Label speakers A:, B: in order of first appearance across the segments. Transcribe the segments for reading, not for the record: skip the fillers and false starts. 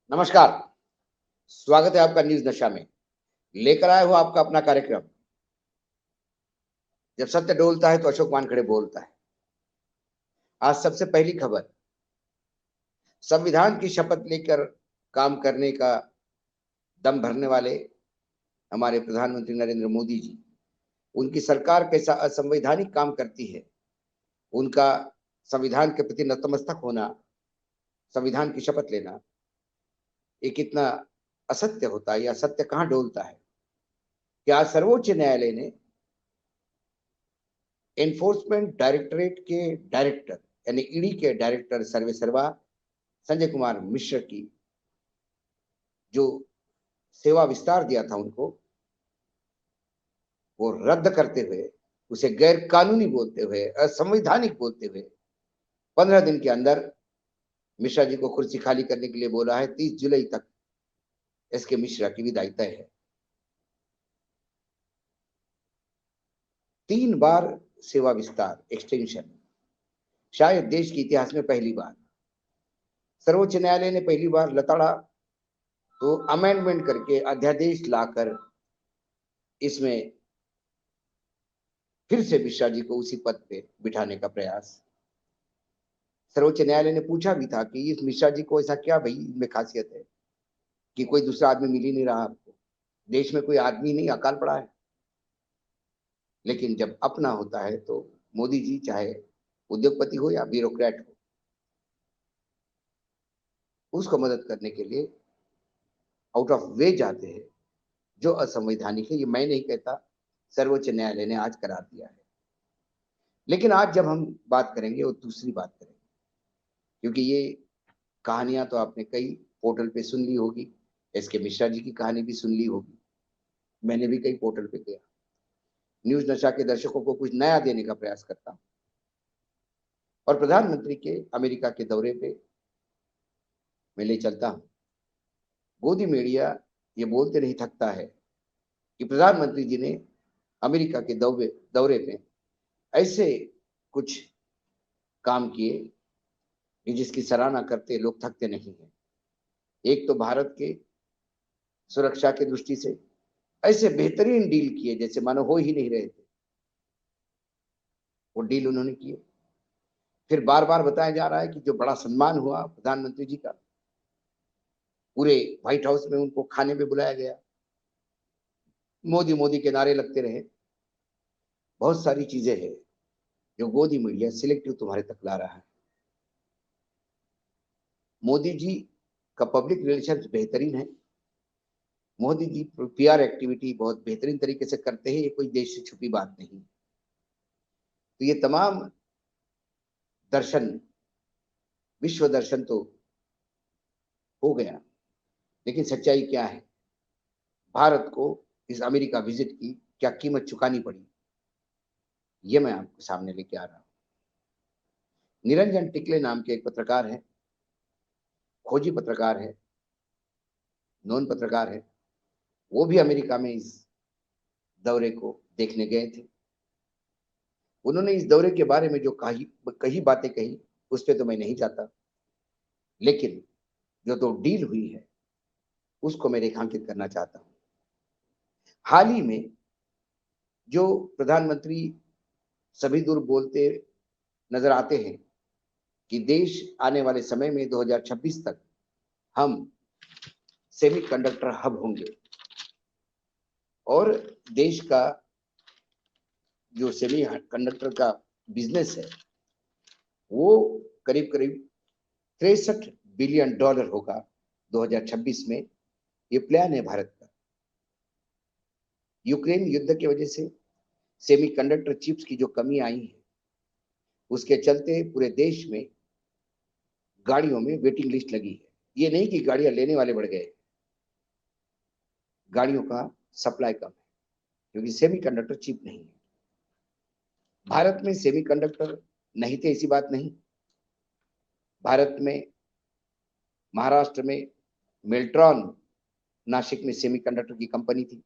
A: नमस्कार। स्वागत है आपका न्यूज नशा में। लेकर आए हो आपका अपना कार्यक्रम। जब सत्य डोलता है तो अशोक वानखेड़े बोलता है। आज सबसे पहली खबर, संविधान की शपथ लेकर काम करने का दम भरने वाले हमारे प्रधानमंत्री नरेंद्र मोदी जी, उनकी सरकार कैसा असंवैधानिक काम करती है, उनका संविधान के प्रति नतमस्तक होना, संविधान की शपथ लेना, ये कितना असत्य होता है या सत्य कहां डोलता है। क्या सर्वोच्च न्यायालय ने एनफोर्समेंट डायरेक्टरेट के डायरेक्टर यानी ईडी के डायरेक्टर सर्वे सर्वा संजय कुमार मिश्र की जो सेवा विस्तार दिया था उनको, वो रद्द करते हुए, उसे गैर कानूनी बोलते हुए, असंवैधानिक बोलते हुए 15 दिन के अंदर मिश्रा जी को कुर्सी खाली करने के लिए बोला है। 30 जुलाई तक एस के मिश्रा की विदाई तय है। 3 बार सेवा विस्तार एक्सटेंशन, शायद देश के इतिहास में पहली बार। सर्वोच्च न्यायालय ने पहली बार लताड़ा तो अमेंडमेंट करके अध्यादेश लाकर इसमें फिर से मिश्रा जी को उसी पद पे बिठाने का प्रयास। सर्वोच्च न्यायालय ने पूछा भी था कि इस मिश्रा जी को ऐसा क्या भाई इनमें खासियत है कि कोई दूसरा आदमी मिल ही नहीं रहा आपको, देश में कोई आदमी नहीं अकाल पड़ा है। लेकिन जब अपना होता है तो मोदी जी चाहे उद्योगपति हो या ब्यूरोक्रेट हो, उसको मदद करने के लिए आउट ऑफ वे जाते हैं। जो असंवैधानिक है, ये मैं नहीं कहता, सर्वोच्च न्यायालय ने आज करार दिया है। लेकिन आज जब हम बात करेंगे वो दूसरी बात करेंगे, क्योंकि ये कहानियां तो आपने कई पोर्टल पे सुन ली होगी। एस के मिश्रा जी की कहानी भी सुन ली होगी, मैंने भी कई पोर्टल पे किया। न्यूज नशा के दर्शकों को कुछ नया देने का प्रयास करता हूं। और प्रधानमंत्री के अमेरिका के दौरे पे मैं ले चलता हूं। गोदी मीडिया ये बोलते नहीं थकता है कि प्रधानमंत्री जी ने अमेरिका के दौरे पे ऐसे कुछ काम किए कि जिसकी सराहना करते लोग थकते नहीं है। एक तो भारत के सुरक्षा की दृष्टि से ऐसे बेहतरीन डील किए जैसे मानो हो ही नहीं रहे थे, वो डील उन्होंने किए। फिर बार बार बताया जा रहा है कि जो बड़ा सम्मान हुआ प्रधानमंत्री जी का, पूरे व्हाइट हाउस में उनको खाने पे बुलाया गया, मोदी मोदी के नारे लगते रहे। बहुत सारी चीजें हैं जो गोदी मीडिया सिलेक्टिव तुम्हारे तक ला रहा है। मोदी जी का पब्लिक रिलेशन बेहतरीन है। मोदी जी पीआर एक्टिविटी बहुत बेहतरीन तरीके से करते हैं, ये कोई देश से छुपी बात नहीं। तो ये तमाम दर्शन, विश्व दर्शन तो हो गया, लेकिन सच्चाई क्या है, भारत को इस अमेरिका विजिट की क्या कीमत चुकानी पड़ी, ये मैं आपके सामने लेके आ रहा हूं। निरंजन टिकले नाम के एक पत्रकार हैं, खोजी पत्रकार है, नॉन पत्रकार है। वो भी अमेरिका में इस दौरे को देखने गए थे। उन्होंने इस दौरे के बारे में जो कही बातें कही, उस पर तो मैं नहीं जाता, लेकिन जो तो डील हुई है उसको मैं रेखांकित करना चाहता हूं। हाल ही में जो प्रधानमंत्री सभी दूर बोलते नजर आते हैं कि देश आने वाले समय में 2026 तक हम सेमीकंडक्टर हब होंगे, और देश का जो सेमी कंडक्टर का बिजनेस है वो करीब करीब 63 बिलियन डॉलर होगा 2026 में। ये प्लान है भारत का। यूक्रेन युद्ध की वजह से सेमीकंडक्टर चिप्स की जो कमी आई है, उसके चलते पूरे देश में गाड़ियों में वेटिंग लिस्ट लगी है। ये नहीं कि गाड़ियां लेने वाले बढ़ गए, गाड़ियों का सप्लाई कम है क्योंकि सेमीकंडक्टर चिप नहीं है। भारत में सेमीकंडक्टर नहीं थे ऐसी बात नहीं। भारत में महाराष्ट्र में मेल्ट्रॉन नासिक में सेमीकंडक्टर की कंपनी थी,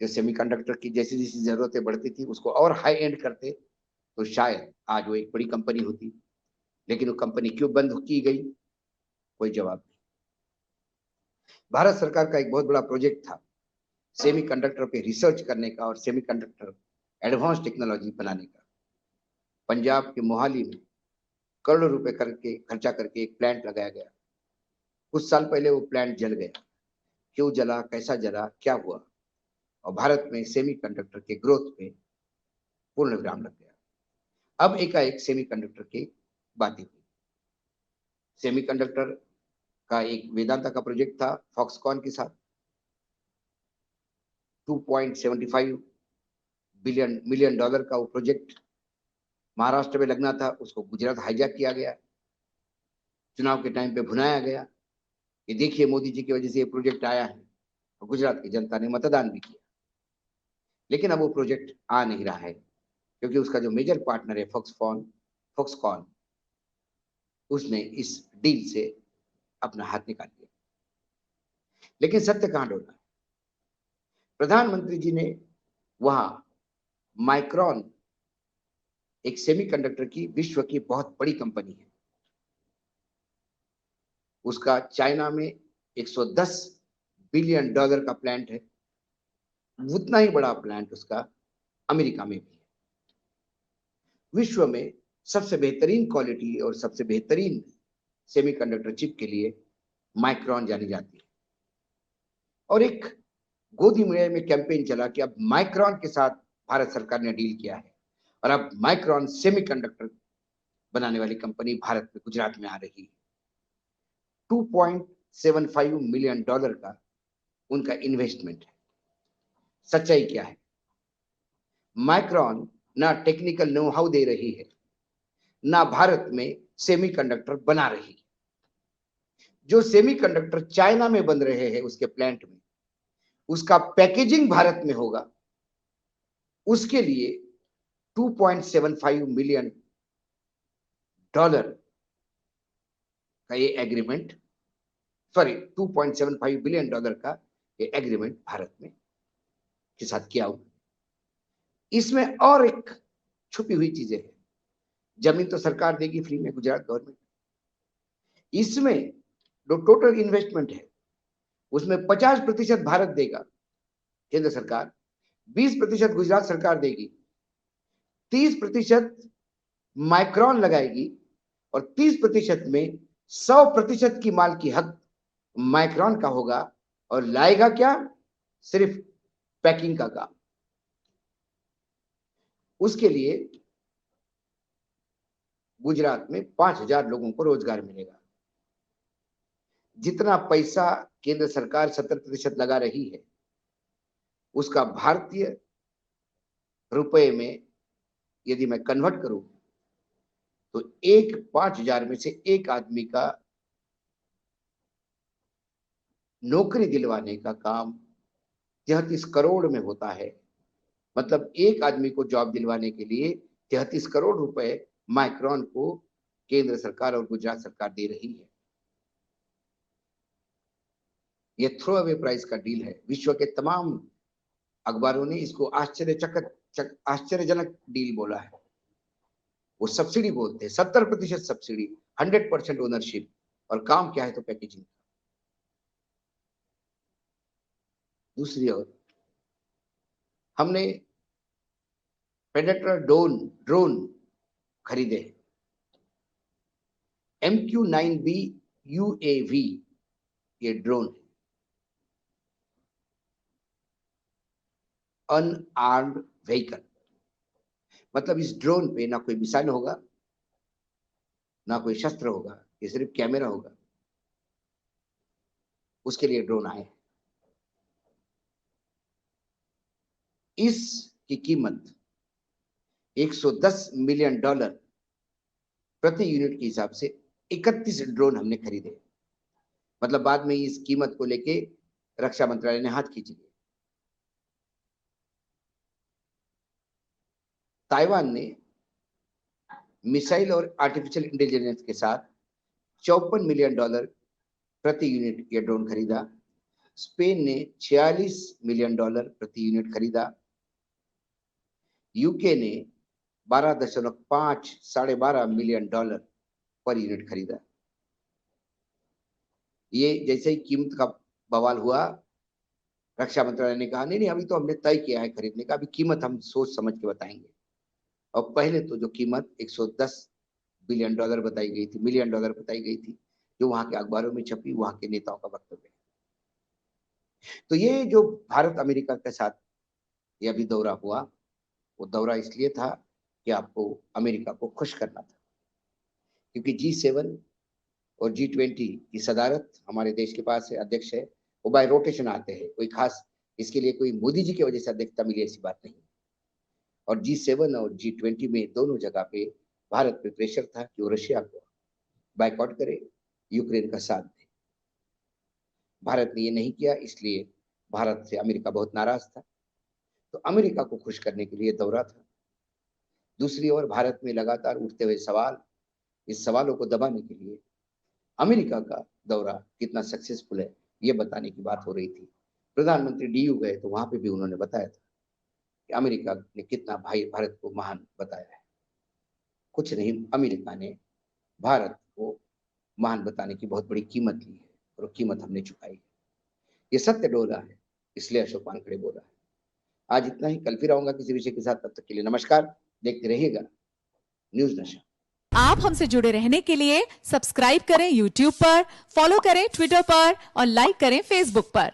A: जो सेमीकंडक्टर की जैसी जैसी जरूरतें बढ़ती थी उसको और हाई एंड करते, तो शायद आज वो एक बड़ी कंपनी होती। लेकिन वो कंपनी क्यों बंद की गई, कोई जवाब नहीं। भारत सरकार का एक बहुत बड़ा प्रोजेक्ट था सेमीकंडक्टर पे रिसर्च करने का और सेमीकंडक्टर एडवांस टेक्नोलॉजी बनाने का। पंजाब के मोहाली में करोड़ों रुपए करके खर्चा करके एक प्लांट लगाया गया। कुछ साल पहले वो प्लांट जल गया। क्यों जला, कैसा जला, क्या हुआ, और भारत में सेमीकंडक्टर के ग्रोथ पे पूर्ण विराम लग गया। अब एकाएक सेमीकंडक्टर की बातें हुई। सेमीकंडक्टर का एक वेदांता का प्रोजेक्ट था फॉक्सकॉन के साथ, 2.75 मिलियन डॉलर का वो प्रोजेक्ट महाराष्ट्र में लगना था, उसको गुजरात हाईजैक किया गया, चुनाव के टाइम पे भुनाया गया कि देखिए मोदी जी की वजह से ये प्रोजेक्ट आया है, और गुजरात की जनता ने मतदान भी किया। लेकिन अब वो प्रोजेक्ट आ नहीं रहा है क्योंकि उसका जो मेजर पार्टनर है फॉक्सकॉन, उसने इस डील से अपना हाथ निकाल लिया। लेकिन सत्य कहां डोला? प्रधानमंत्री जी ने वहां माइक्रॉन, एक सेमीकंडक्टर की विश्व की बहुत बड़ी कंपनी है, उसका चाइना में 110 बिलियन डॉलर का प्लांट है, उतना ही बड़ा प्लांट उसका अमेरिका में भी है। विश्व में सबसे बेहतरीन क्वालिटी और सबसे बेहतरीन सेमीकंडक्टर चिप के लिए माइक्रॉन जानी जाती है। और एक गोदी मीडिया में कैंपेन चला कि अब माइक्रॉन के साथ भारत सरकार ने डील किया है और अब माइक्रॉन सेमीकंडक्टर बनाने वाली कंपनी भारत में, गुजरात में आ रही है। 2.75 मिलियन डॉलर का उनका इन्वेस्टमेंट है। सच्चाई क्या है? माइक्रॉन ना टेक्निकल नो हाउ दे रही है, ना भारत में सेमीकंडक्टर बना रही है। जो सेमीकंडक्टर चाइना में बन रहे हैं उसके प्लांट में, उसका पैकेजिंग भारत में होगा, उसके लिए 2.75 मिलियन डॉलर का ये एग्रीमेंट, सॉरी 2.75 बिलियन डॉलर का ये एग्रीमेंट भारत में के साथ किया हुआ। इसमें और एक छुपी हुई चीजें हैं। जमीन तो सरकार देगी फ्री में, गुजरात गवर्नमेंट। इसमें जो टोटल इन्वेस्टमेंट है उसमें 50% भारत देगा, केंद्र सरकार, 20% गुजरात सरकार देगी, 30% माइक्रॉन लगाएगी और 30% में 100% की माल की हक माइक्रॉन का होगा। और लाएगा क्या? सिर्फ पैकिंग का काम। उसके लिए गुजरात में 5,000 लोगों को रोजगार मिलेगा। जितना पैसा केंद्र सरकार 70% लगा रही है, उसका भारतीय रुपए में यदि मैं कन्वर्ट करूं तो एक 5,000 में से एक आदमी का नौकरी दिलवाने का काम 33 करोड़ में होता है। मतलब एक आदमी को जॉब दिलवाने के लिए 33 करोड़ रुपए माइक्रॉन को केंद्र सरकार और गुजरात सरकार दे रही है। यह थ्रो अवे प्राइस का डील है। विश्व के तमाम अखबारों ने इसको आश्चर्यजनक डील बोला है। वो सब्सिडी बोलते हैं, 70% सब्सिडी, 100% ओनरशिप, और काम क्या है तो पैकेजिंग। दूसरी ओर हमने प्रेडेटर ड्रोन खरीदे, MQ-9B UAV, ये ड्रोन है, अनआर्म्ड व्हीकल। मतलब इस ड्रोन पे ना कोई मिसाइल होगा, ना कोई शस्त्र होगा, ये सिर्फ कैमरा होगा। उसके लिए ड्रोन आए। इसकी कीमत 110 मिलियन डॉलर प्रति यूनिट के हिसाब से 31 ड्रोन हमने खरीदे। मतलब बाद में इस कीमत को लेके रक्षा मंत्रालय ने हाथ खींच लिया। ताइवान ने मिसाइल और आर्टिफिशियल इंटेलिजेंस के साथ 54 मिलियन डॉलर प्रति यूनिट ये ड्रोन खरीदा। स्पेन ने 46 मिलियन डॉलर प्रति यूनिट खरीदा। यूके ने 12.5 12.5 मिलियन डॉलर पर यूनिट खरीदा। ये जैसे ही कीमत का बवाल हुआ, रक्षा मंत्रालय ने कहा नहीं नहीं अभी तो हमने तय किया है खरीदने का, अभी कीमत हम सोच समझ के बताएंगे। और पहले तो जो कीमत 110 बिलियन डॉलर बताई गई थी, मिलियन डॉलर बताई गई थी, जो वहां के अखबारों में छपी, वहां के नेताओं का वक्तव्य। तो ये जो भारत अमेरिका के साथ ये अभी दौरा हुआ, वो दौरा इसलिए था कि आपको अमेरिका को खुश करना था, क्योंकि G7 और G20 की सदारत हमारे देश के पास है, अध्यक्ष है, वो बाय रोटेशन आते हैं, कोई खास इसके लिए कोई मोदी जी की वजह से अध्यक्षता मिली ऐसी बात नहीं। और G7 और G20 में दोनों जगह पे भारत पे प्रेशर था कि वो रशिया को बाइकआउट करे, यूक्रेन का साथ दे। भारत ने ये नहीं किया, इसलिए भारत से अमेरिका बहुत नाराज था। तो अमेरिका को खुश करने के लिए दौरा था। दूसरी ओर भारत में लगातार उठते हुए सवाल, इस सवालों को दबाने के लिए अमेरिका का दौरा कितना सक्सेसफुल है ये बताने की बात हो रही थी। प्रधानमंत्री DU गए तो वहां पे भी उन्होंने बताया था कि अमेरिका ने कितना भाई भारत को महान बताया है। कुछ नहीं, अमेरिका ने भारत को महान बताने की बहुत बड़ी कीमत ली है और कीमत हमने चुकाई है। ये सत्य डोला है, इसलिए अशोक वानखेड़े बोला है। आज इतना ही, कल फिर आऊंगा किसी विषय के साथ, तब तक के लिए नमस्कार। देखते रहिएगा न्यूज नशा।
B: आप हमसे जुड़े रहने के लिए सब्सक्राइब करें YouTube पर, फॉलो करें Twitter पर और लाइक करें Facebook पर।